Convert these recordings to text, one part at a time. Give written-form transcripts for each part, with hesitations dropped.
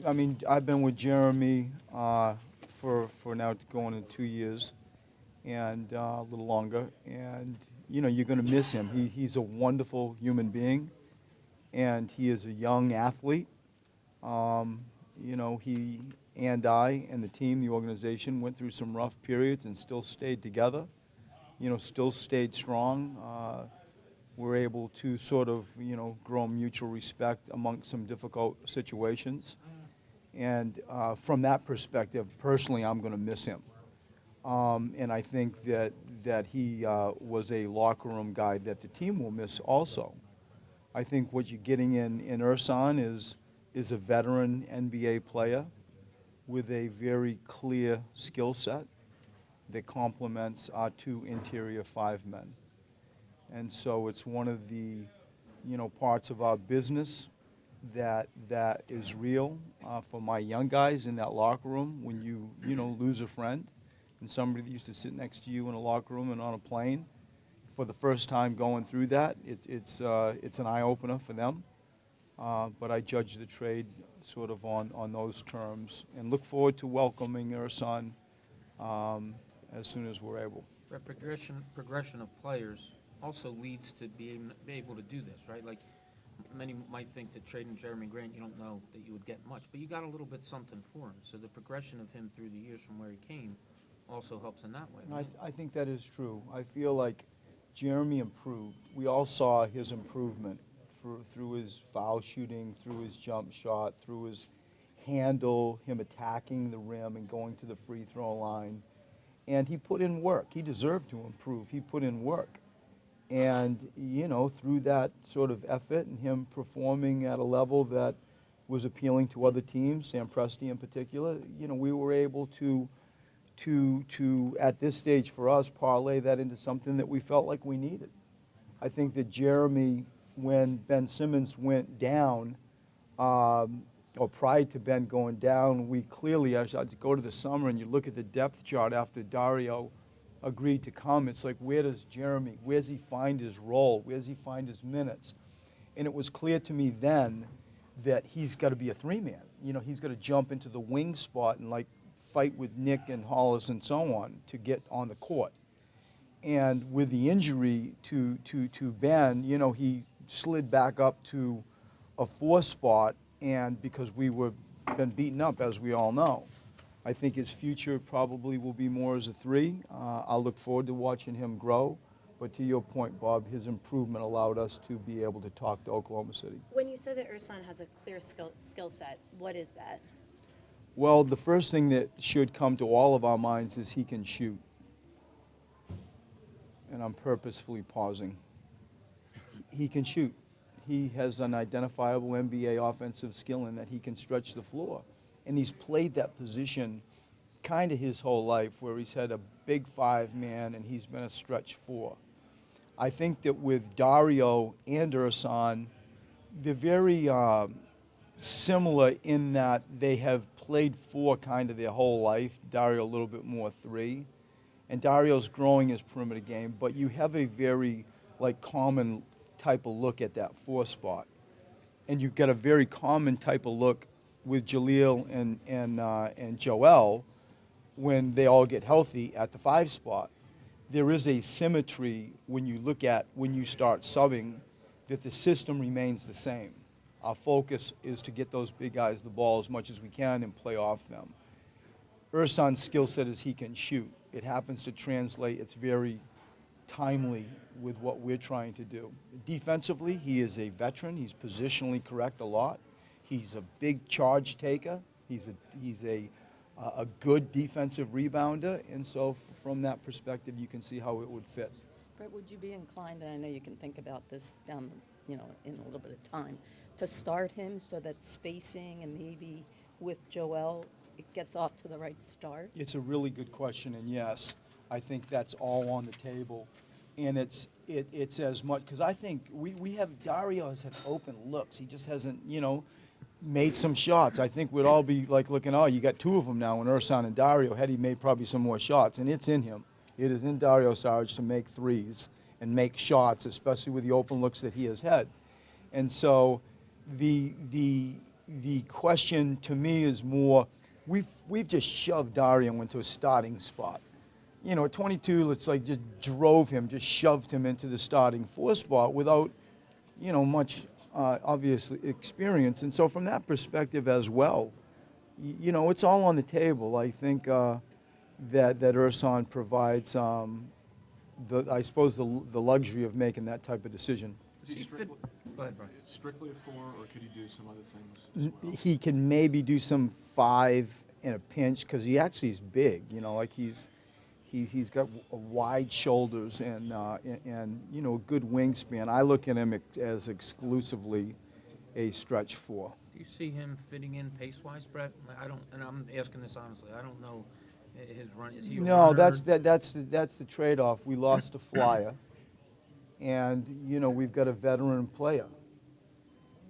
I mean, I've been with Jeremy for now going in 2 years and a little longer. And, you're going to miss him. He's a wonderful human being, and he is a young athlete. Um, he and I and the team, the organization, went through some rough periods and still stayed together, still stayed strong. We're able to sort of, grow mutual respect amongst some difficult situations. And from that perspective, personally, I'm going to miss him. And I think that he was a locker room guy that the team will miss also. I think what you're getting in Ursan is a veteran NBA player with a very clear skill set that complements our two interior five men. And so it's one of the, parts of our business that is real for my young guys in that locker room when you lose a friend and somebody that used to sit next to you in a locker room and on a plane for the first time going through that. It's an eye-opener for them. But I judge the trade sort of on those terms and look forward to welcoming Ursan as soon as we're able. But progression of players also leads to being be able to do this, right? Like many might think that trading Jeremy Grant, you don't know that you would get much, but you got a little bit something for him. So the progression of him through the years from where he came also helps in that way. Right? I think that is true. I feel like Jeremy improved. We all saw his improvement through his foul shooting, through his jump shot, through his handle, him attacking the rim and going to the free throw line. And he put in work. He deserved to improve. He put in work. And, through that sort of effort and him performing at a level that was appealing to other teams, Sam Presti in particular, we were able to at this stage for us, parlay that into something that we felt like we needed. I think that Jeremy, when Ben Simmons went down, or prior to Ben going down, we clearly, as I go to the summer and you look at the depth chart after Dario agreed to come, it's like, where does Jeremy, where does he find his role? Where does he find his minutes? And it was clear to me then that he's got to be a three-man. He's got to jump into the wing spot and, like, fight with Nick and Hollis and so on to get on the court. And with the injury to Ben, he slid back up to a four spot, and because we were been beaten up, as we all know. I think his future probably will be more as a three. I'll look forward to watching him grow. But to your point, Bob, his improvement allowed us to be able to talk to Oklahoma City. When you said that Ursan has a clear skill set, what is that? Well, the first thing that should come to all of our minds is he can shoot. And I'm purposefully pausing. He can shoot. He has an identifiable NBA offensive skill in that he can stretch the floor. And he's played that position kind of his whole life, where he's had a big five man and he's been a stretch four. I think that with Dario and Ursan, they're very similar in that they have played four kind of their whole life. Dario a little bit more three. And Dario's growing his perimeter game, but you have a very common type of look at that four spot. And you've got a very common type of look with Jaleel and Joel when they all get healthy at the five spot. There is a symmetry when you start subbing that the system remains the same. Our focus is to get those big guys the ball as much as we can and play off them. Ursan's skill set is he can shoot. It happens to translate. It's very timely with what we're trying to do. Defensively, he is a veteran. He's positionally correct a lot. He's a big charge taker. He's a good defensive rebounder. And so from that perspective, you can see how it would fit. Brett, would you be inclined, and I know you can think about this down, in a little bit of time, to start him so that spacing and maybe with Joel, it gets off to the right start? It's a really good question, and yes, I think that's all on the table. And it's as much, because I think we have, Dario has had open looks. He just hasn't, made some shots. I think we'd all be looking, oh, you got two of them now in Ursan and Dario. Had he made probably some more shots, and it's in him. It is in Dario Saric to make threes and make shots, especially with the open looks that he has had. And so the the question to me is more, we've just shoved Dario into a starting spot. You know, at 22, it's like just drove him, just shoved him into the starting four spot without, you know, much obviously experience. And so from that perspective as well, you know, it's all on the table. I think that Ursan provides, I suppose, the luxury of making that type of decision. Is he See, strictly, Go ahead, Brian. strictly a 4, or could he do some other things as well? He can maybe do some 5 in a pinch because he actually is big. You know, like he's got wide shoulders and you know, a good wingspan. I look at him as exclusively a stretch 4. Do you see him fitting in pace-wise, Brett? I don't, and I'm asking this honestly. I don't know his run. Is he a No, runner? that's the trade-off. We lost a flyer, and you know, we've got a veteran player.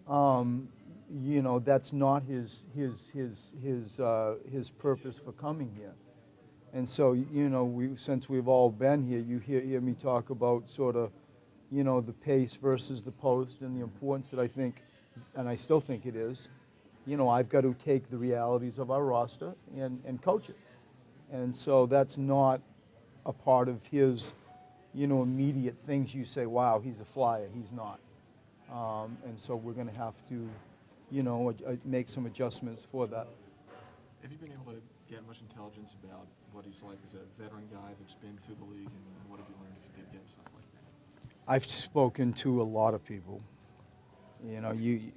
You know, that's not his purpose for coming here. And so, you know, since we've all been here, you hear me talk about sort of, you know, the pace versus the post and the importance that I think, and I still think it is, you know, I've got to take the realities of our roster and coach it. And so that's not a part of his, you know, immediate things you say, wow, he's a flyer. He's not. And so we're going to have to, you know, make some adjustments for that. Have you been able to get much intelligence about what he's like as a veteran guy that's been through the league, and what have you learned if you did get stuff like that? I've spoken to a lot of people. You know,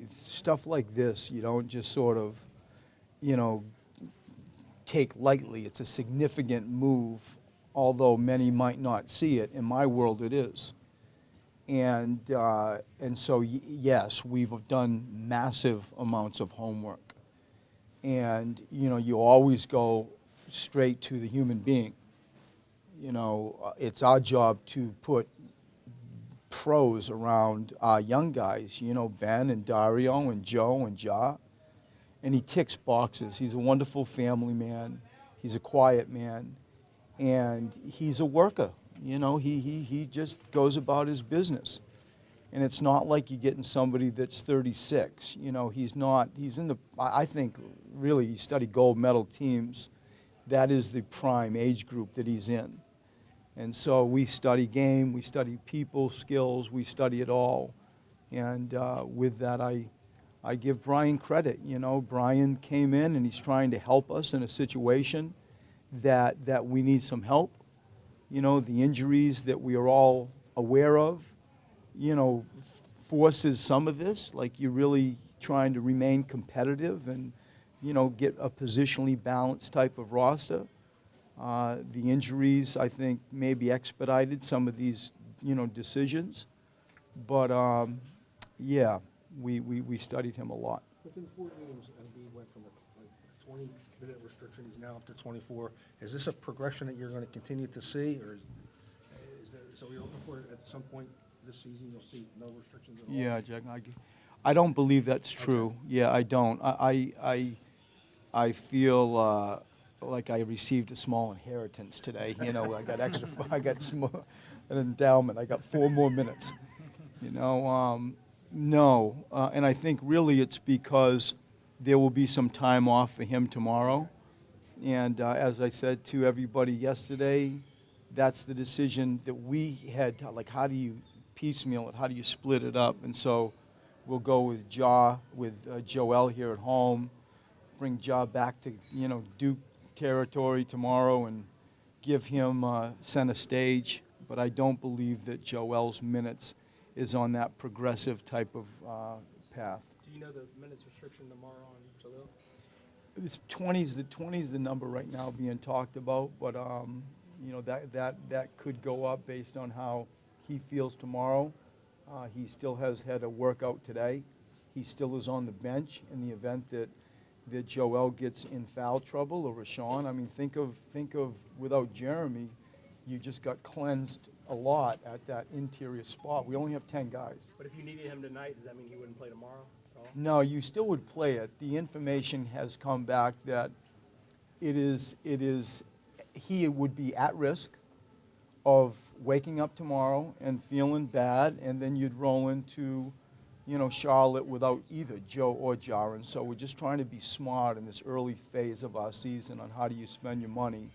stuff like this, you don't just sort of, you know, take lightly. It's a significant move, although many might not see it. In my world, it is. And so, yes, we've done massive amounts of homework. And, you know, you always go straight to the human being. You know, it's our job to put pros around our young guys, you know, Ben and Dario and Joe and Ja. And he ticks boxes. He's a wonderful family man. He's a quiet man. And he's a worker. You know, he just goes about his business. And it's not like you're getting somebody that's 36. You know, he's in the, I think, really, you study gold medal teams, that is the prime age group that he's in. And so we study game, we study people, skills, we study it all. And with that, I give Brian credit. You know, Brian came in and he's trying to help us in a situation that we need some help. You know, the injuries that we are all aware of, you know, forces some of this. Like, you're really trying to remain competitive and, you know, get a positionally balanced type of roster. The injuries, I think, maybe expedited some of these, you know, decisions. But, yeah, we studied him a lot. Within 4 games, Embiid went from a 20-minute restriction, he's now up to 24. Is this a progression that you're going to continue to see, or so you're looking for at some point this season you'll see no restrictions at all? Yeah, Jack, I don't believe that's true. Okay. Yeah, I don't. I feel like I received a small inheritance today. You know, I got extra, an endowment. I got 4 more minutes. You know, no. And I think really it's because there will be some time off for him tomorrow. And as I said to everybody yesterday, that's the decision that we had. Like, how do you piecemeal it? How do you split it up? And so we'll go with Joel here at home, bring Ja back to, you know, Duke territory tomorrow and give him center stage. But I don't believe that Joel's minutes is on that progressive type of path. Do you know the minutes restriction tomorrow on Jalil? It's 20's the number right now being talked about, but you know, that could go up based on how he feels tomorrow. He still has had a workout today. He still is on the bench in the event that Joel gets in foul trouble, or Rashawn. I mean, think of without Jeremy, you just got cleansed a lot at that interior spot. We only have 10 guys. But if you needed him tonight, does that mean he wouldn't play tomorrow at all? No, you still would play it. The information has come back that he would be at risk of waking up tomorrow and feeling bad, and then you'd roll into Charlotte without either Joe or Jaren. So we're just trying to be smart in this early phase of our season on how do you spend your money.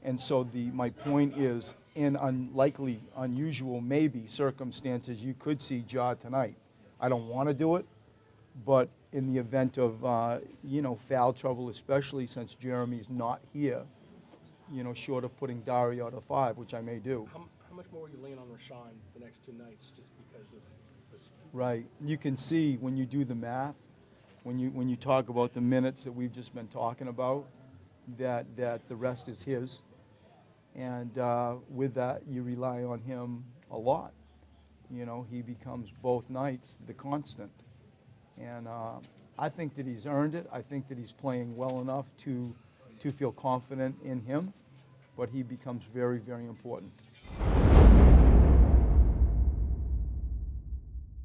And so my point is, in unlikely, unusual, maybe circumstances, you could see Ja tonight. I don't want to do it, but in the event of, foul trouble, especially since Jeremy's not here, short of putting Dario out of 5, which I may do. How much more will you lean on Rashawn the next 2 nights, just because of this? Right. You can see when you do the math, when you talk about the minutes that we've just been talking about, that the rest is his. And with that, you rely on him a lot. He becomes both nights the constant. And I think that he's earned it. I think that he's playing well enough to feel confident in him. But he becomes very, very important.